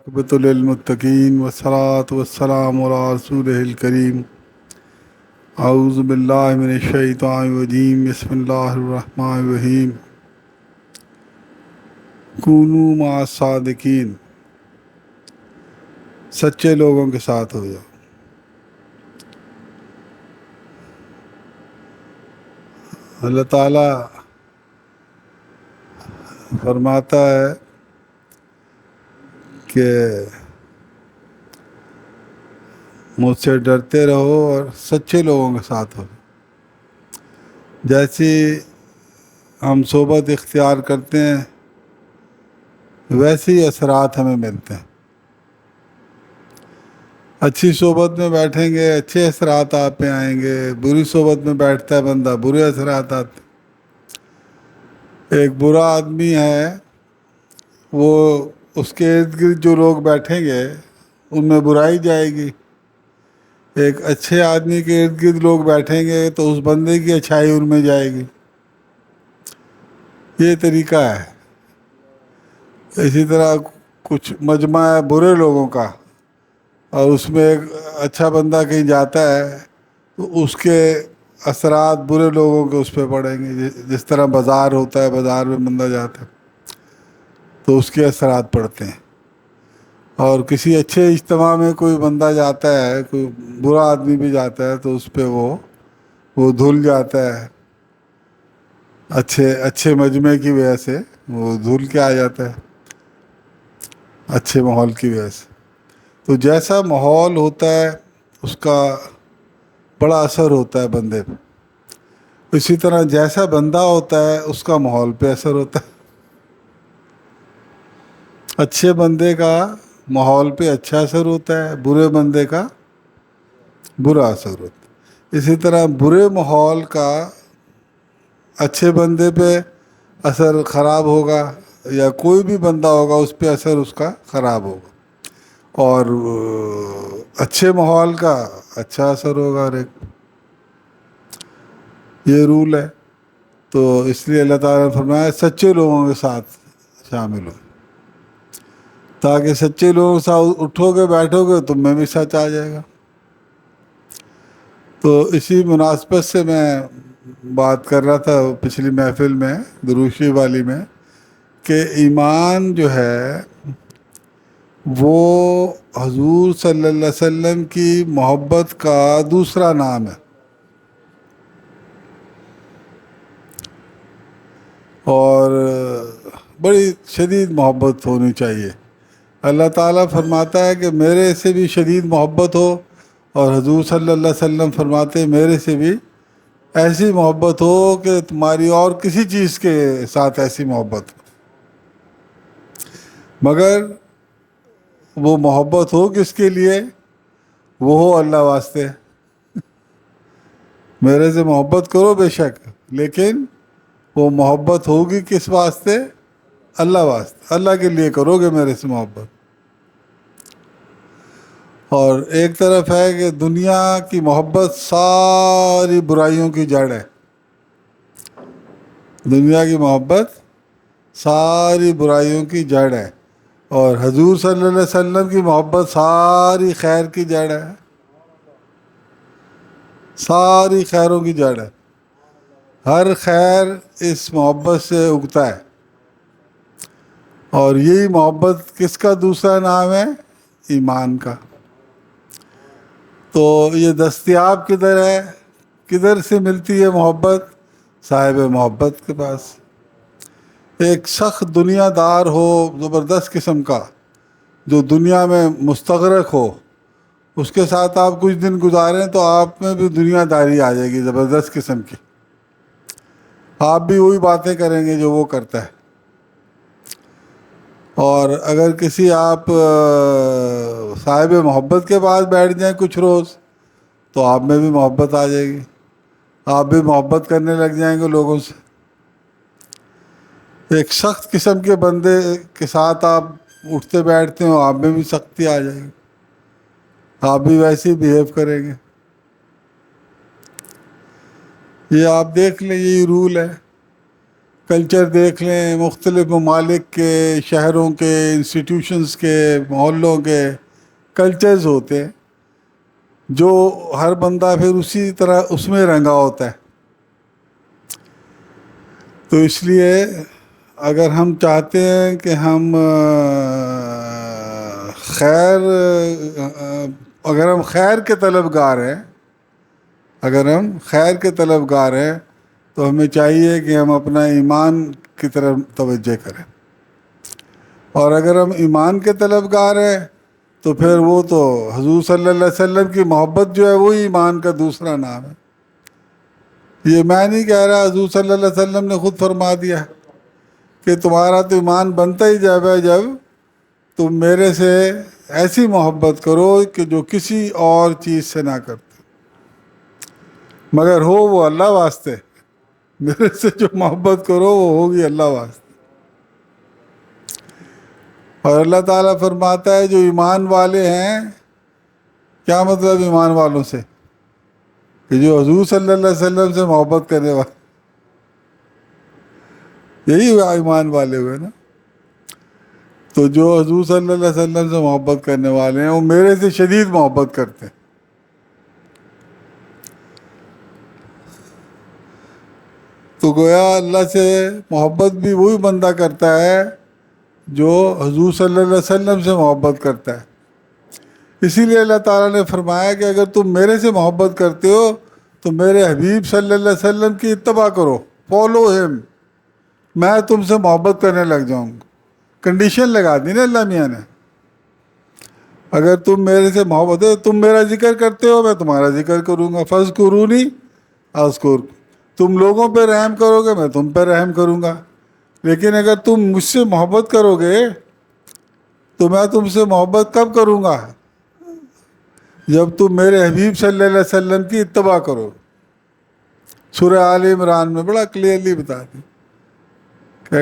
عاقبۃ للمتقین والصلاة والسلام علی رسولہ الکریم اعوذ باللہ من الشیطان الرجیم بسم اللہ الرحمن الرحیم کونوا مع الصادقین، سچے لوگوں کے ساتھ ہو جاؤ۔ اللہ تعالیٰ فرماتا ہے کہ مجھ سے ڈرتے رہو اور سچے لوگوں کے ساتھ ہو۔ جیسی ہم صحبت اختیار کرتے ہیں ویسے ہی اثرات ہمیں ملتے ہیں۔ اچھی صحبت میں بیٹھیں گے اچھے اثرات آپ پہ آئیں گے، بری صحبت میں بیٹھتا ہے بندہ برے اثرات آتے ہیں۔ ایک برا آدمی ہے، وہ اس کے ارد گرد جو لوگ بیٹھیں گے ان میں برائی جائے گی۔ ایک اچھے آدمی کے ارد گرد لوگ بیٹھیں گے تو اس بندے کی اچھائی ان میں جائے گی۔ یہ طریقہ ہے۔ اسی طرح کچھ مجمع ہے برے لوگوں کا، اور اس میں ایک اچھا بندہ کہیں جاتا ہے تو اس کے اثرات برے لوگوں کے اس پہ پڑیں گے۔ جس طرح بازار ہوتا ہے، بازار میں بندہ جاتا ہے تو اس کے اثرات پڑتے ہیں، اور کسی اچھے اجتماع میں کوئی بندہ جاتا ہے، کوئی برا آدمی بھی جاتا ہے تو اس پہ وہ دھل جاتا ہے۔ اچھے مجمع کی وجہ سے وہ دھل کے آ جاتا ہے، اچھے ماحول کی وجہ سے۔ تو جیسا ماحول ہوتا ہے اس کا بڑا اثر ہوتا ہے بندے پہ۔ اسی طرح جیسا بندہ ہوتا ہے اس کا ماحول پہ اثر ہوتا ہے۔ اچھے بندے کا ماحول پہ اچھا اثر ہوتا ہے، برے بندے کا برا اثر ہوتا ہے۔ اسی طرح برے ماحول کا اچھے بندے پہ اثر خراب ہوگا، یا کوئی بھی بندہ ہوگا اس پہ اثر اس کا خراب ہوگا، اور اچھے ماحول کا اچھا اثر ہوگا ہر ایک۔ یہ رول ہے۔ تو اس لیے اللہ تعالیٰ نے فرمایا سچے لوگوں کے ساتھ شامل ہو، تاکہ سچے لوگوں کے ساتھ اٹھو گے بیٹھو گے تم میں بھی سچ آ جائے گا۔ تو اسی مناسبت سے میں بات کر رہا تھا پچھلی محفل میں دروشی والی میں، کہ ایمان جو ہے وہ حضور صلی اللہ علیہ وسلم کی محبت کا دوسرا نام ہے، اور بڑی شدید محبت ہونی چاہیے۔ اللہ تعالیٰ فرماتا ہے کہ میرے سے بھی شدید محبت ہو، اور حضور صلی اللہ علیہ وسلم فرماتے ہیں میرے سے بھی ایسی محبت ہو کہ تمہاری اور کسی چیز کے ساتھ ایسی محبت ہو، مگر وہ محبت ہو کس کے لیے؟ وہ ہو اللہ واسطے۔ میرے سے محبت کرو بے شک، لیکن وہ محبت ہوگی کس واسطے؟ اللہ واسطے، اللہ کے لیے کرو گے میرے سے محبت۔ اور ایک طرف ہے کہ دنیا کی محبت ساری برائیوں کی جڑ ہے۔ دنیا کی محبت ساری برائیوں کی جڑ ہے، اور حضور صلی اللہ علیہ وسلم کی محبت ساری خیر کی جڑ ہے، ساری خیروں کی جڑ ہے۔ ہر خیر اس محبت سے اگتا ہے، اور یہی محبت کس کا دوسرا نام ہے؟ ایمان کا۔ تو یہ دستیاب کدھر ہے؟ کدھر سے ملتی ہے محبت؟ صاحب محبت کے پاس۔ ایک سخت دنیا دار ہو زبردست قسم کا، جو دنیا میں مستغرق ہو، اس کے ساتھ آپ کچھ دن گزاریں تو آپ میں بھی دنیا داری آ جائے گی زبردست قسم کی۔ آپ بھی وہی باتیں کریں گے جو وہ کرتا ہے۔ اور اگر کسی آپ صاحب محبت کے پاس بیٹھ جائیں کچھ روز تو آپ میں بھی محبت آ جائے گی، آپ بھی محبت کرنے لگ جائیں گے لوگوں سے۔ ایک سخت قسم کے بندے کے ساتھ آپ اٹھتے بیٹھتے ہو، آپ میں بھی سختی آ جائے گی، آپ بھی ویسے ہی بیہیو کریں گے۔ یہ آپ دیکھ لیں، یہی رول ہے۔ کلچر دیکھ لیں، مختلف ممالک کے، شہروں کے، انسٹیٹیوشنز کے، محلوں کے کلچرز ہوتے ہیں جو ہر بندہ پھر اسی طرح اس میں رنگا ہوتا ہے. تو اس لیے اگر ہم چاہتے ہیں کہ ہم اگر ہم خیر کے طلبگار ہیں، اگر ہم خیر کے طلبگار ہیں تو ہمیں چاہیے کہ ہم اپنا ایمان کی طرف توجہ کریں. اور اگر ہم ایمان کے طلبگار ہیں تو پھر وہ تو حضور صلی اللہ علیہ وسلم کی محبت جو ہے وہی ایمان کا دوسرا نام ہے. یہ میں نہیں کہہ رہا، حضور صلی اللہ علیہ وسلم نے خود فرما دیا کہ تمہارا تو ایمان بنتا ہی جب ہے جب تم میرے سے ایسی محبت کرو کہ جو کسی اور چیز سے نہ کرتے، مگر ہو وہ اللہ واسطے. میرے سے جو محبت کرو وہ ہوگی اللہ واسطے. اور اللہ تعالیٰ فرماتا ہے جو ایمان والے ہیں، کیا مطلب ایمان والوں سے؟ کہ جو حضور صلی اللہ علیہ وسلم سے محبت کرنے والے، یہی ایمان والے ہوئے نا. تو جو حضور صلی اللہ علیہ وسلم سے محبت کرنے والے ہیں وہ میرے سے شدید محبت کرتے ہیں. تو گویا اللہ سے محبت بھی وہی بندہ کرتا ہے جو حضور صلی اللہ علیہ وسلم سے محبت کرتا ہے. اسی لیے اللہ تعالیٰ نے فرمایا کہ اگر تم میرے سے محبت کرتے ہو تو میرے حبیب صلی اللہ علیہ وسلم کی اتباع کرو، فالو ہم، میں تم سے محبت کرنے لگ جاؤں گا. کنڈیشن لگا دی نا اللہ میاں نے. اگر تم میرے سے محبت ہے، تم میرا ذکر کرتے ہو، میں تمہارا ذکر کروں گا. فاذکرونی اذکرکم. تم لوگوں پہ رحم کرو گے، میں تم پہ رحم کروں گا. لیکن اگر تم مجھ سے محبت کرو گے تو میں تم سے محبت کب کروں گا؟ جب تم میرے حبیب صلی اللہ علیہ وسلم کی اتباع کرو. سورہ آل عمران میں بڑا کلیئرلی بتا دی کہ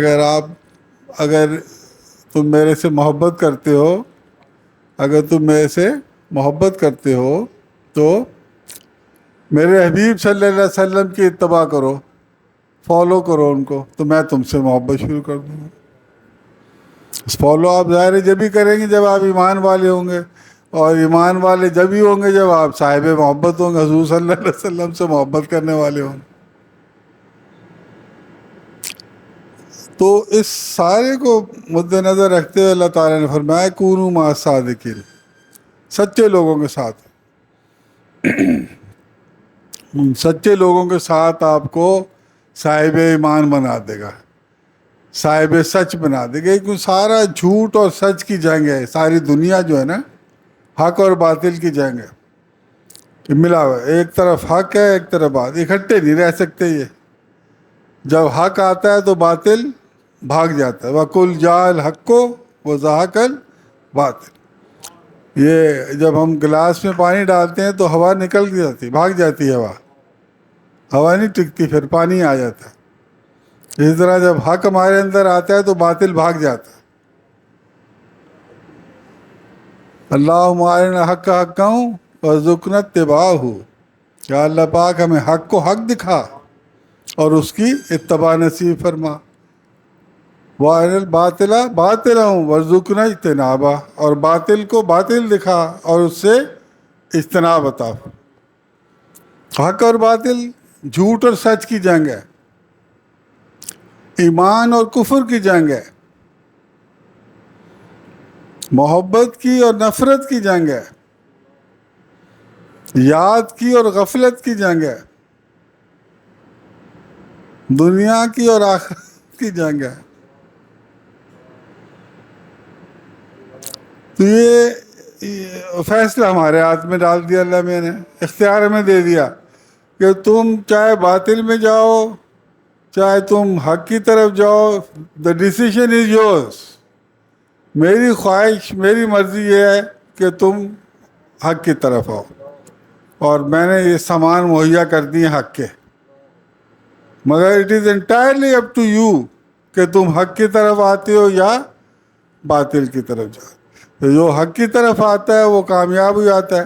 اگر تم میرے سے محبت کرتے ہو، اگر تم میرے سے محبت کرتے ہو تو میرے حبیب صلی اللہ علیہ وسلم کی اتباع کرو، فالو کرو ان کو، تو میں تم سے محبت شروع کر دوں گا. فالو آپ ظاہر جب ہی کریں گے جب آپ ایمان والے ہوں گے، اور ایمان والے جب ہی ہوں گے جب آپ صاحب محبت ہوں گے، حضور صلی اللہ علیہ وسلم سے محبت کرنے والے ہوں گے. تو اس سارے کو مد نظر رکھتے ہوئے اللہ تعالیٰ نے فرمایا کونوا مع الصادقین، سچے لوگوں کے ساتھ. سچے لوگوں کے ساتھ آپ کو صاحب ایمان بنا دے گا، صاحب سچ بنا دے گا. کیونکہ سارا جھوٹ اور سچ کی جنگ ہے. ساری دنیا جو ہے نا حق اور باطل کی جنگ ہے. ملا ہوا ہے، ایک طرف حق ہے ایک طرف باطل، اکٹھے نہیں رہ سکتے. یہ جب حق آتا ہے تو باطل بھاگ جاتا ہے. وَقُلْ جَاءَ الْحَقُّ وَزَهَقَ الْبَاطِلُ. یہ جب ہم گلاس میں پانی ڈالتے ہیں تو ہوا نکل جاتی، بھاگ جاتی ہے ہوا نہیں ٹکتی، پھر پانی آ جاتا ہے. اسی طرح جب حق ہمارے اندر آتا ہے تو باطل بھاگ جاتا ہے. اللہم ارنا الحق حقا وارزقنا اتباعہ. یا اللہ پاک ہمیں حق کو حق دکھا اور اس کی اتباع نصیب فرما. وارنا الباطل باطلا وارزقنا اجتنابہ. اور باطل کو باطل دکھا اور اس سے اجتناب عطا. حق اور باطل، جھوٹ اور سچ کی جنگ ہے، ایمان اور کفر کی جنگ ہے، محبت کی اور نفرت کی جنگ ہے، یاد کی اور غفلت کی جنگ ہے، دنیا کی اور آخرت کی جنگ ہے. تو یہ فیصلہ ہمارے ہاتھ میں ڈال دیا اللہ میں نے، اختیار ہمیں دے دیا کہ تم چاہے باطل میں جاؤ چاہے تم حق کی طرف جاؤ، دا ڈیسیژن از یورس. میری خواہش، میری مرضی یہ ہے کہ تم حق کی طرف آؤ، اور میں نے یہ سامان مہیا کر دیے حق کے، مگر it is entirely up to you کہ تم حق کی طرف آتے ہو یا باطل کی طرف جاؤ. جو حق کی طرف آتا ہے وہ کامیاب ہو جاتا ہے.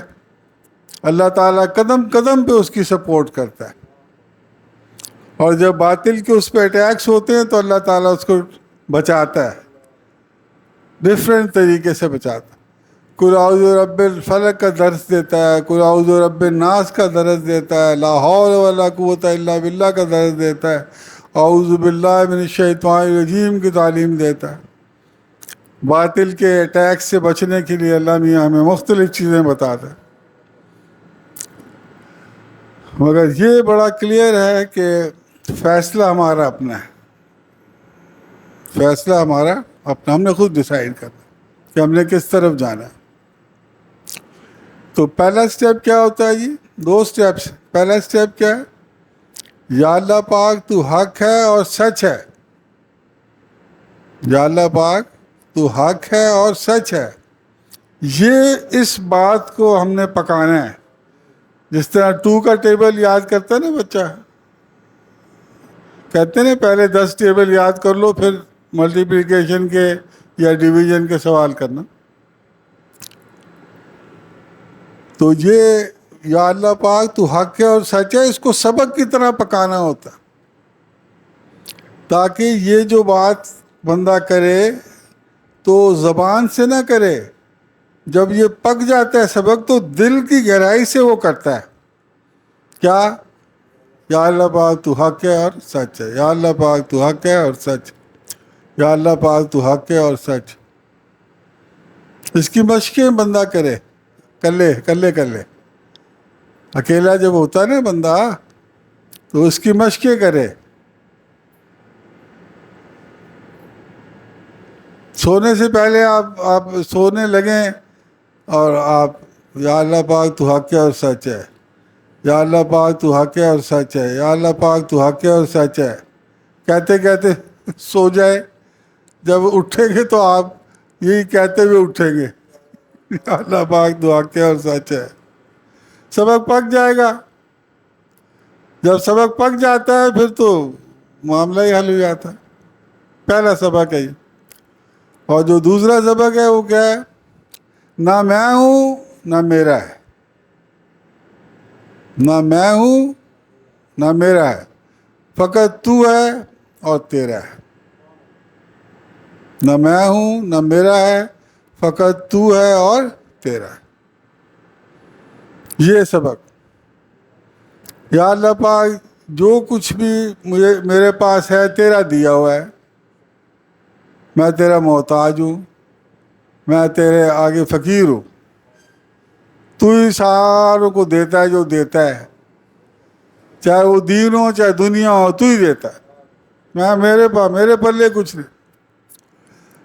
اللہ تعالیٰ قدم قدم پہ اس کی سپورٹ کرتا ہے. اور جب باطل کے اس پہ اٹیکس ہوتے ہیں تو اللہ تعالیٰ اس کو بچاتا ہے، ڈفرینٹ طریقے سے بچاتا ہے۔ قل اعوذ برب الفلق کا درس دیتا ہے، قل اعوذ برب الناس کا درس دیتا ہے، لا حول ولا قوت الا باللہ کا درس دیتا ہے، اعوذ باللہ من الشیطان الرجیم کی تعلیم دیتا ہے۔ باطل کے اٹیک سے بچنے کے لیے اللہ میاں ہمیں مختلف چیزیں بتاتا ہے، مگر یہ بڑا کلیئر ہے کہ فیصلہ ہمارا اپنا ہے، فیصلہ ہمارا اپنا، ہم نے خود ڈیسائیڈ کرنا کہ ہم نے کس طرف جانا ہے۔ تو پہلا سٹیپ کیا ہوتا ہے جی؟ 2 سٹیپس۔ پہلا سٹیپ کیا ہے؟ یا اللہ پاک تو حق ہے اور سچ ہے، یا اللہ پاک تو حق ہے اور سچ ہے، یہ اس بات کو ہم نے پکانا ہے۔ جس طرح 2 کا ٹیبل یاد کرتا ہے نا بچہ، کہتے ہیں نا پہلے 10 ٹیبل یاد کر لو پھر ملٹیپلیکیشن کے یا ڈویژن کے سوال کرنا۔ تو یہ یا اللہ پاک تو حق ہے اور سچ ہے، اس کو سبق کی طرح پکانا ہوتا، تاکہ یہ جو بات بندہ کرے تو زبان سے نہ کرے، جب یہ پک جاتا ہے سبق تو دل کی گہرائی سے وہ کرتا ہے۔ کیا؟ یا اللہ پاک تو حق ہے اور سچ ہے، یا اللہ پاک تو حق ہے اور سچ، یا اللہ پاک تو حق ہے اور سچ۔ اس کی مشقیں بندہ کرے، کر لے۔ اکیلا جب ہوتا ہے نا بندہ تو اس کی مشقیں کرے۔ سونے سے پہلے آپ سونے لگیں اور آپ یا اللہ پاک تو حق ہے اور سچ ہے، یا اللہ پاک تو حق ہے اور سچ ہے، یا اللہ پاک تو حق ہے اور سچ ہے، کہتے کہتے سو جائے۔ جب اٹھیں گے تو آپ یہی کہتے ہوئے اٹھیں گے، یا اللہ پاک تو حق ہے اور سچ ہے۔ سبق پک جائے گا۔ جب سبق پک جاتا ہے پھر تو معاملہ ہی حل ہو جاتا ہے۔ پہلا سبق ہے یہ۔ اور جو دوسرا سبق ہے وہ کیا ہے؟ نہ میں ہوں نہ میرا ہے، نہ میں ہوں نہ میرا ہے، فقط تو ہے اور تیرا ہے۔ نہ میں ہوں نہ میرا ہے، فقط تو ہے اور تیرا ہے۔ یہ سبق، یا اللہ پاک جو کچھ بھی میرے پاس ہے تیرا دیا ہوا ہے، میں تیرا محتاج ہوں، میں تیرے آگے فقیر ہوں، تو ہی ساروں کو دیتا ہے جو دیتا ہے، چاہے وہ دین ہو چاہے دنیا ہو، تو ہی دیتا ہے۔ میرے پلے کچھ نہیں۔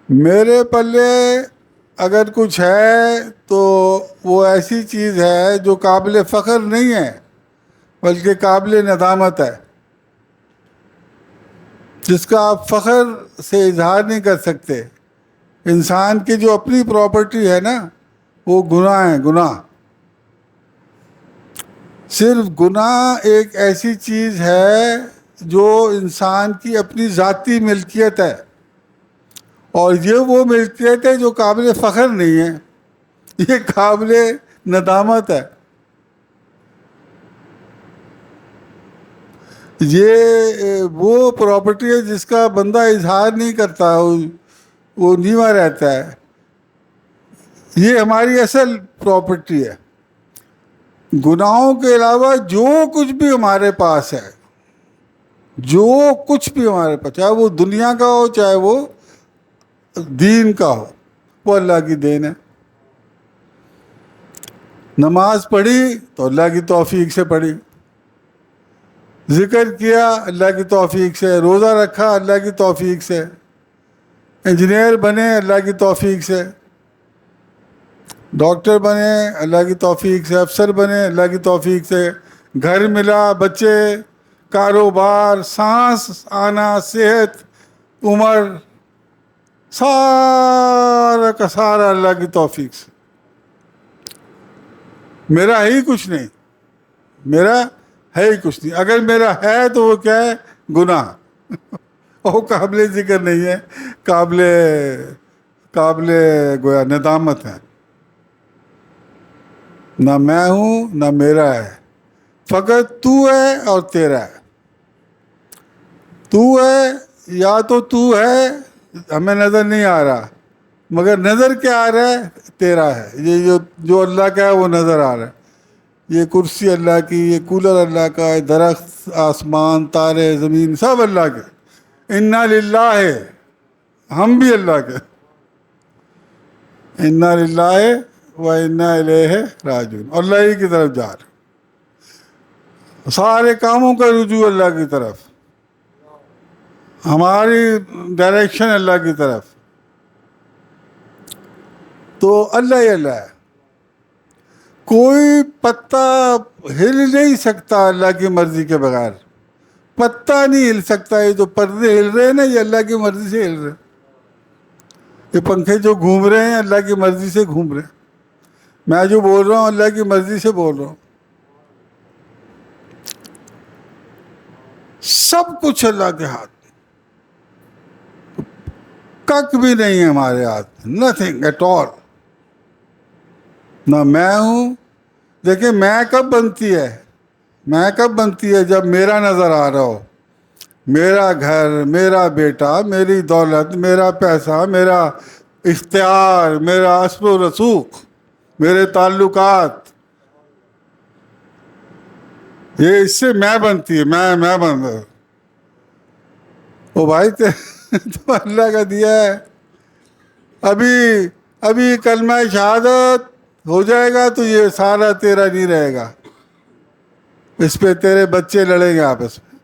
میرے پلے اگر کچھ ہے تو وہ ایسی چیز ہے جو قابل فخر نہیں ہے بلکہ قابل ندامت ہے، جس کا آپ فخر سے اظہار نہیں کر سکتے۔ انسان کی جو اپنی پراپرٹی ہے نا وہ گناہ ہے، گناہ۔ صرف گناہ ایک ایسی چیز ہے جو انسان کی اپنی ذاتی ملکیت ہے، اور یہ وہ ملکیت ہے جو قابل فخر نہیں ہے، یہ قابل ندامت ہے۔ یہ وہ پراپرٹی ہے جس کا بندہ اظہار نہیں کرتا، وہ نیواں رہتا ہے۔ یہ ہماری اصل پراپرٹی ہے۔ گناہوں کے علاوہ جو کچھ بھی ہمارے پاس ہے، جو کچھ بھی ہمارے پاس، چاہے وہ دنیا کا ہو چاہے وہ دین کا ہو، وہ اللہ کی دین ہے۔ نماز پڑھی تو اللہ کی توفیق سے پڑھی، ذکر کیا اللہ کی توفیق سے، روزہ رکھا اللہ کی توفیق سے، انجینئر بنے اللہ کی توفیق سے، ڈاکٹر بنے اللہ کی توفیق سے، افسر بنے اللہ کی توفیق سے، گھر ملا، بچے، کاروبار، سانس آنا، صحت، عمر، سارا کا سارا اللہ کی توفیق سے۔ میرا ہی کچھ نہیں، میرا ہے ہی کچھ نہیں۔ اگر میرا ہے تو وہ کیا ہے؟ گناہ۔ وہ قابل ذکر نہیں ہے، قابل گویا ندامت ہے۔ نہ میں ہوں نہ میرا ہے، فقط تو ہے اور تیرا ہے۔ تو ہے یا تو ہے ہمیں نظر نہیں آ رہا، مگر نظر کیا آ رہا ہے؟ تیرا ہے۔ یہ جو اللہ کا ہے وہ نظر آ رہا ہے، یہ کرسی اللہ کی، یہ کولر اللہ کا ہے، درخت، آسمان، تارے، زمین سب اللہ کے۔ انا للہ ہے، ہم بھی اللہ کے، انا للہ و انا الیہ راجعون، اللہ ہی کی طرف جا رہے، سارے کاموں کا رجوع اللہ کی طرف، ہماری ڈائریکشن اللہ کی طرف۔ تو اللہ ہی اللہ ہے، کوئی پتا ہل نہیں سکتا اللہ کی مرضی کے بغیر، پتا نہیں ہل سکتا۔ یہ جو پردے ہل رہے ہیں نا، یہ اللہ کی مرضی سے ہل رہے ہیں، یہ پنکھے جو گھوم رہے ہیں اللہ کی مرضی سے گھوم رہے ہیں، میں جو بول رہا ہوں اللہ کی مرضی سے بول رہا ہوں، سب کچھ اللہ کے ہاتھ، کک بھی نہیں ہے ہمارے ہاتھ، نتھنگ ایٹ آل۔ نہ میں ہوں، دیکھیں میں کب بنتی ہے؟ میں کب بنتی ہے؟ جب میرا نظر آ رہا ہو، میرا گھر، میرا بیٹا، میری دولت، میرا پیسہ، میرا اختیار، میرا اسب و رسوخ، میرے تعلقات، یہ اس سے میں بنتی ہے، میں بن رہا ہوں۔ او بھائی تو اللہ کا دیا ہے، ابھی کلمہ شہادت ہو جائے گا تو یہ سارا تیرا نہیں رہے گا، اس پہ تیرے بچے لڑیں گے آپس میں،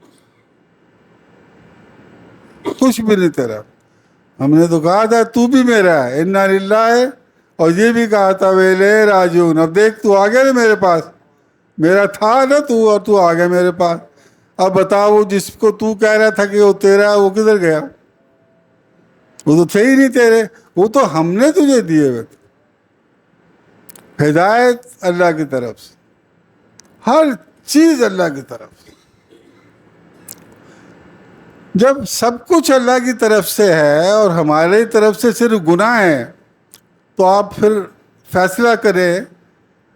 کچھ بھی نہیں تیرا۔ ہم نے تو کہا تھا تو بھی میرا ہے، انا للہ ہے، اور یہ بھی کہا تھا ویلے راجعون۔ اب دیکھ تو آ گیا نا میرے پاس، میرا تھا نا تو، اور تو آ گیا میرے پاس۔ اب بتاؤ وہ جس کو تو کہہ رہا تھا کہ وہ تیرا ہے، وہ کدھر گیا؟ وہ تو تھے ہی نہیں تیرے، وہ تو ہم نے تجھے دیے ہوئے تھے۔ ہدایت اللہ کی طرف سے، ہر چیز اللہ کی طرف سے۔ جب سب کچھ اللہ کی طرف سے ہے اور ہماری طرف سے صرف گناہ ہے، تو آپ پھر فیصلہ کریں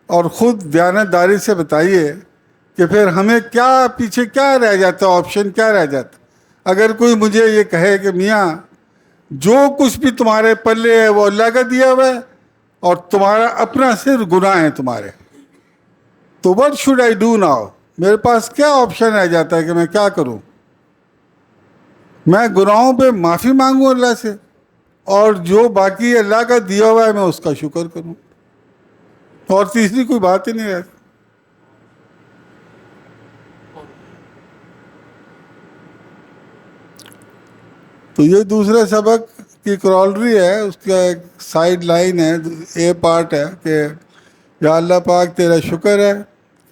اور خود دیانتداری سے بتائیے کہ پھر ہمیں کیا پیچھے کیا رہ جاتا، آپشن کیا رہ جاتا۔ اگر کوئی مجھے یہ کہے کہ میاں جو کچھ بھی تمہارے پلے ہے وہ اللہ کا دیا ہوا ہے اور تمہارا اپنا صرف گناہ ہے تمہارے، تو what should I do now؟ میرے پاس کیا آپشن رہ جاتا ہے کہ میں کیا کروں؟ میں گناہوں پہ معافی مانگوں اللہ سے، اور جو باقی اللہ کا دیا ہوا ہے میں اس کا شکر کروں، اور تیسری کوئی بات ہی نہیں رہتی۔ تو یہ دوسرے سبق کی کرالری ہے، اس کا ایک سائیڈ لائن ہے، اے پارٹ ہے کہ یا اللہ پاک تیرا شکر ہے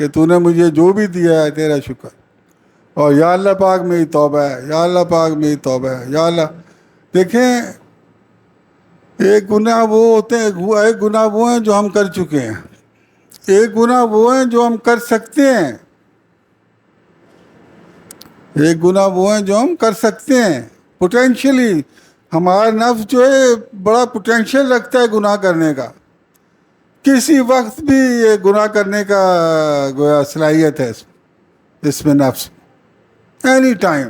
کہ تو نے مجھے جو بھی دیا ہے تیرا شکر، اور یا اللہ پاک میری توبہ ہے، یا اللہ پاک میری توبہ ہے، یا اللہ۔ دیکھیں ایک گناہ وہ ہوتے ہیں، ایک گناہ وہ ہیں جو ہم کر چکے ہیں، ایک گناہ وہ ہیں جو ہم کر سکتے ہیں، ایک گناہ وہ ہیں جو ہم کر سکتے ہیں پوٹینشلی۔ ہمارا نفس جو ہے بڑا پوٹینشیل رکھتا ہے گناہ کرنے کا، کسی وقت بھی یہ گناہ کرنے کا گویا صلاحیت ہے اس میں نفس، اینی ٹائم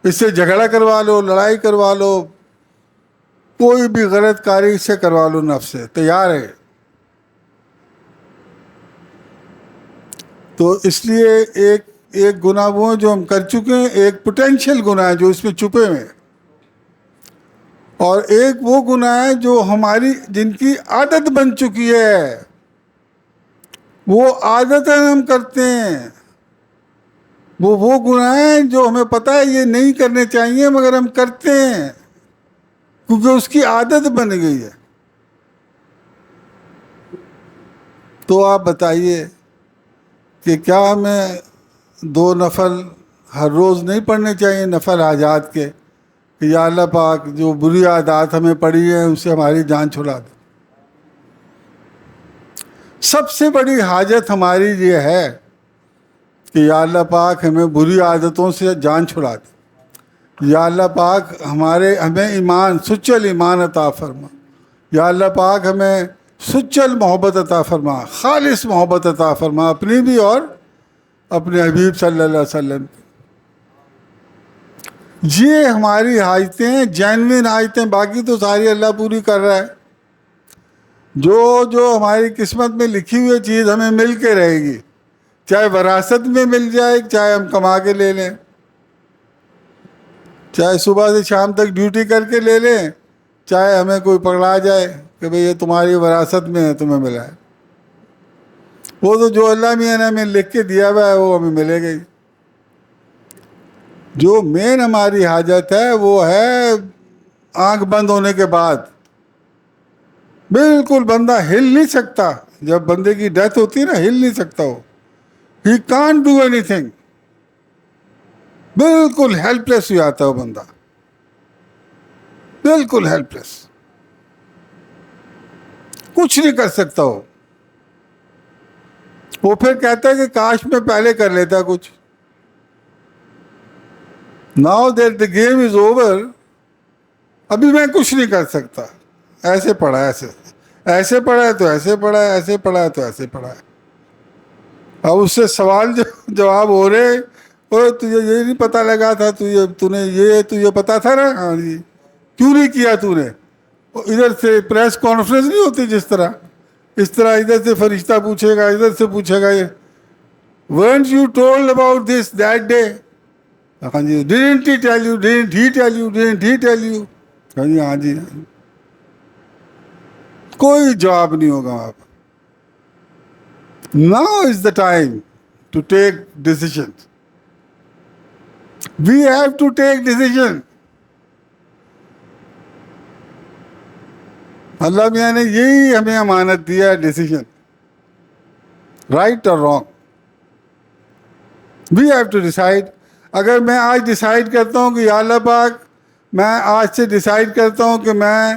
اس سے جھگڑا کروا لو، لڑائی کروا لو، کوئی بھی غلط کاری سے کروا لو، نفس سے تیار ہے۔ تو اس لیے ایک گناہ وہ ہیں جو ہم کر چکے ہیں، ایک پوٹینشیل گناہ ہے جو اس میں چھپے ہوئے ہیں، اور ایک وہ گناہ ہے جو ہماری جن کی عادت بن چکی ہے، وہ عادتاً ہم کرتے ہیں۔ وہ گناہ ہیں جو ہمیں پتہ ہے یہ نہیں کرنے چاہیے مگر ہم کرتے ہیں کیونکہ اس کی عادت بن گئی ہے۔ تو آپ بتائیے کہ کیا ہمیں 2 نفل ہر روز نہیں پڑھنے چاہیے، نفل حاجات کے، کہ یا اللہ پاک جو بری عادات ہمیں پڑی ہیں اس سے ہماری جان چھڑا دے۔ سب سے بڑی حاجت ہماری یہ ہے کہ یا اللہ پاک ہمیں بری عادتوں سے جان چھڑا دے، یا اللہ پاک ہمیں ایمان، سچل ایمان عطا فرما، یا اللہ پاک ہمیں سچل محبت عطا فرما، خالص محبت عطا فرما، اپنی بھی اور اپنے حبیب صلی اللہ علیہ وسلم کی۔ یہ ہماری حاجتیں ہیں، جینوین حاجتیں، باقی تو ساری اللہ پوری کر رہا ہے. جو ہماری قسمت میں لکھی ہوئی چیز ہمیں مل کے رہے گی، چاہے وراثت میں مل جائے، چاہے ہم کما کے لے لیں، چاہے صبح سے شام تک ڈیوٹی کر کے لے لیں، چاہے ہمیں کوئی پکڑا جائے کہ بھئی یہ تمہاری وراثت میں ہے، تمہیں ملا ہے. وہ تو جو اللہ میاں نے ہمیں لکھ کے دیا ہوا ہے وہ ہمیں ملے گا ہی. جو مین ہماری حاجت ہے وہ ہے آنکھ بند ہونے کے بعد. بالکل بندہ ہل نہیں سکتا، جب بندے کی ڈیتھ ہوتی ہے نا، ہل نہیں سکتا وہ. He can't do any thing. بالکل ہیلپ لیس ہو جاتا ہے وہ بندہ، بالکل ہیلپ لیس، کچھ نہیں کر سکتا وہ. وہ پھر کہتا ہے کہ کاش میں پہلے کر لیتا کچھ. Now that the game is over, ابھی میں کچھ نہیں کر سکتا. ایسے پڑھا ہے، ایسے پڑھا ہے تو ایسے پڑھا ہے، ایسے پڑھا ہے تو ایسے پڑھا ہے. اب اس سے سوال جواب ہو رہے، اور تجھے یہ نہیں پتہ لگا تھا، تجھے پتا تھا نا، ہاں جی، کیوں نہیں کیا تو نے؟ ادھر سے پریس کانفرنس نہیں ہوتی جس طرح، اس طرح ادھر سے فرشتہ پوچھے گا، ادھر سے پوچھے گا، یہ weren't you told about this that day؟ ہاں جی، didn't he tell you, didn't he tell you, didn't he tell you؟ ہاں جی، ہاں جی. کوئی جواب نہیں ہوگا وہاں پہ. Now is the time to take decisions. We have to take decision. اللہ میاں نے یہی ہمیں امانت دیا ہے، ڈیسیژن، رائٹ اور wrong. We have to decide. اگر میں آج ڈیسائیڈ کرتا ہوں کہ یا اللہ پاک، میں آج سے ڈیسائیڈ کرتا ہوں کہ میں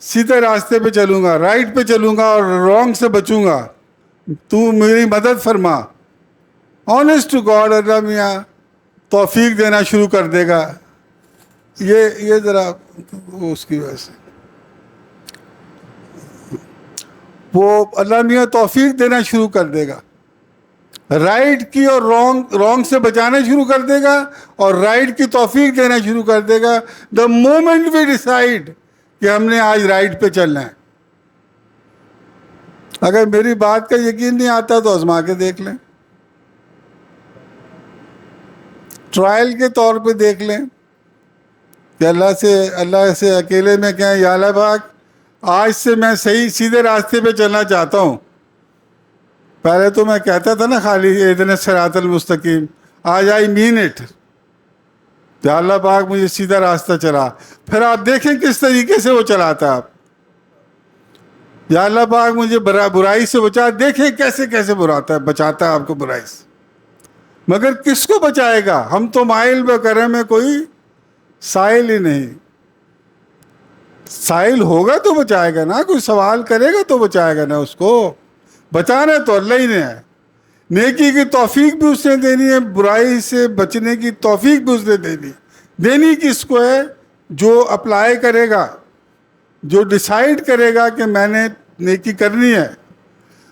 سیدھے راستے پہ چلوں گا، رائٹ پہ چلوں گا اور رانگ سے بچوں گا، تو میری مدد فرما. آنیسٹ ٹو گاڈ اللہ میاں توفیق دینا شروع کر دے گا. یہ ذرا اس کی وجہ سے وہ اللہ میاں توفیق دینا شروع کر دے گا. رائٹ کی اور رانگ سے بچانا شروع کر دے گا، اور رائٹ کی توفیق دینا شروع کر دے گا. دا مومنٹ وی ڈیسائیڈ کہ ہم نے آج رائٹ پہ چلنا ہے. اگر میری بات کا یقین نہیں آتا تو آزما کے دیکھ لیں، ٹرائل کے طور پہ دیکھ لیں کہ اللہ سے اکیلے میں کہیں یا اللہ پاک آج سے میں صحیح سیدھے راستے پہ چلنا چاہتا ہوں. پہلے تو میں کہتا تھا نا خالی اہدنا الصراط المستقیم، آج آئی مین اٹ. یا اللہ پاک مجھے سیدھا راستہ چلا. پھر آپ دیکھیں کس طریقے سے وہ چلاتا ہے آپ. یا اللہ پاک مجھے برائی سے بچا، دیکھیں کیسے کیسے بچاتا ہے آپ کو برائی سے. مگر کس کو بچائے گا؟ ہم تو مائل بکرم میں کوئی سائل ہی نہیں. سائل ہوگا تو بچائے گا نا، کوئی سوال کرے گا تو بچائے گا نا. اس کو بچانا تو اللہ ہی نے ہے. نیکی کی توفیق بھی اس نے دینی ہے، برائی سے بچنے کی توفیق بھی اس نے دینی کس کو ہے؟ جو اپلائی کرے گا، جو ڈیسائیڈ کرے گا کہ میں نے نیکی کرنی ہے.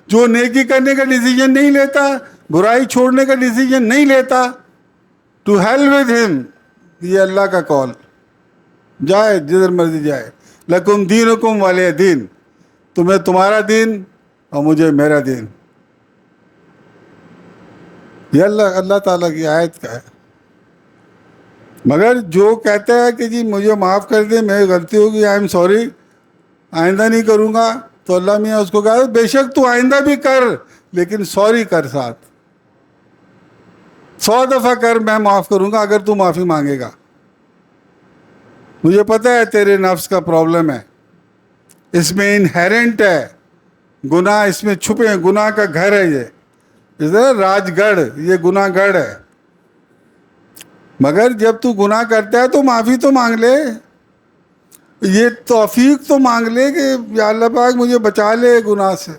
جو نیکی کرنے کا ڈیسیجن نہیں لیتا، برائی چھوڑنے کا ڈیسیجن نہیں لیتا، ٹو ہیل ود ہم. یہ اللہ کا کال، جائے جدھر مرضی جائے. لکم دینکم ولی دین، تمہیں تمہارا دین اور مجھے میرا دین. یہ اللہ تعالیٰ کی آیت کا ہے. مگر جو کہتا ہے کہ جی مجھے معاف کر دیں، میری غلطی ہوگی، آئی ایم سوری، آئندہ نہیں کروں گا، تو اللہ میاں اس کو کہا بے شک تو آئندہ بھی کر، لیکن سوری کر ساتھ. 100 دفعہ کر، میں معاف کروں گا اگر تو معافی مانگے گا. مجھے پتہ ہے تیرے نفس کا پرابلم ہے، اس میں انہیرنٹ ہے گناہ، اس میں چھپے ہیں، گناہ کا گھر ہے یہ راج گڑھ، یہ گناہ گڑھ ہے. مگر جب تو گناہ کرتا ہے تو معافی تو مانگ لے، یہ توفیق تو مانگ لے کہ یا اللہ پاک مجھے بچا لے گناہ سے.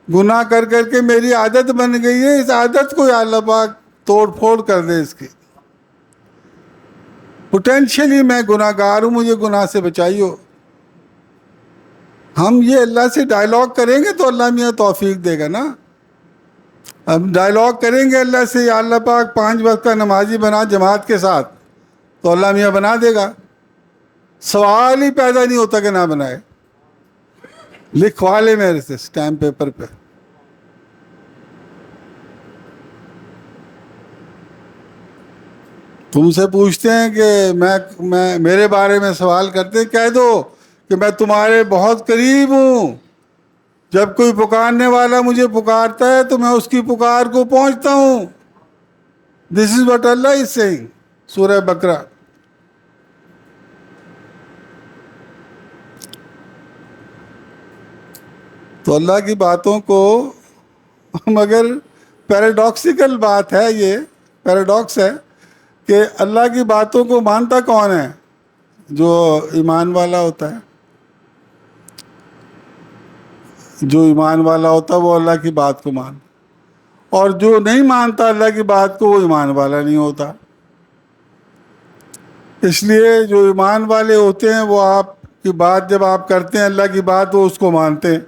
گناہ کر کر کے میری عادت بن گئی ہے، اس عادت کو یا اللہ پاک توڑ پھوڑ کر دے اس کی. پوٹینشلی میں گناہ گار ہوں، مجھے گناہ سے بچائیو. ہم یہ اللہ سے ڈائلاگ کریں گے تو اللہ میاں توفیق دے گا نا. ہم ڈائلاگ کریں گے اللہ سے، یا اللہ پاک 5 وقت کا نمازی بنا جماعت کے ساتھ، تو اللہ میاں بنا دے گا. سوال ہی پیدا نہیں ہوتا کہ نہ بنائے. لکھوا لے میرے سے اسٹیمپ پیپر پہ. تم سے پوچھتے ہیں کہ میں میرے بارے میں سوال کرتے ہیں, کہہ دو کہ میں تمہارے بہت قریب ہوں. جب کوئی پکارنے والا مجھے پکارتا ہے تو میں اس کی پکار کو پہنچتا ہوں. دس is what Allah is seeing, سورہ بقرہ. تو اللہ کی باتوں کو, مگر پیراڈاکسیکل بات ہے, یہ پیراڈاکس ہے کہ اللہ کی باتوں کو مانتا کون ہے؟ جو ایمان والا ہوتا ہے. جو ایمان والا ہوتا ہے وہ اللہ کی بات کو مان, اور جو نہیں مانتا اللہ کی بات کو وہ ایمان والا نہیں ہوتا. اس لیے جو ایمان والے ہوتے ہیں وہ آپ کی بات جب آپ کرتے ہیں اللہ کی بات, وہ اس کو مانتے ہیں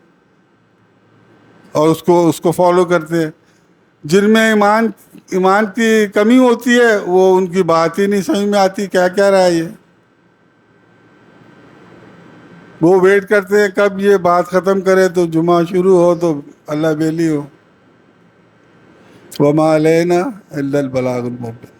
اور اس کو فالو کرتے ہیں. جن میں ایمان کی کمی ہوتی ہے وہ ان کی بات ہی نہیں سمجھ میں آتی, کیا کہہ رہا ہے یہ. وہ ویٹ کرتے ہیں کب یہ بات ختم کرے تو جمعہ شروع ہو تو اللہ بیلی ہو. وما علینا الا البلاغ المبین.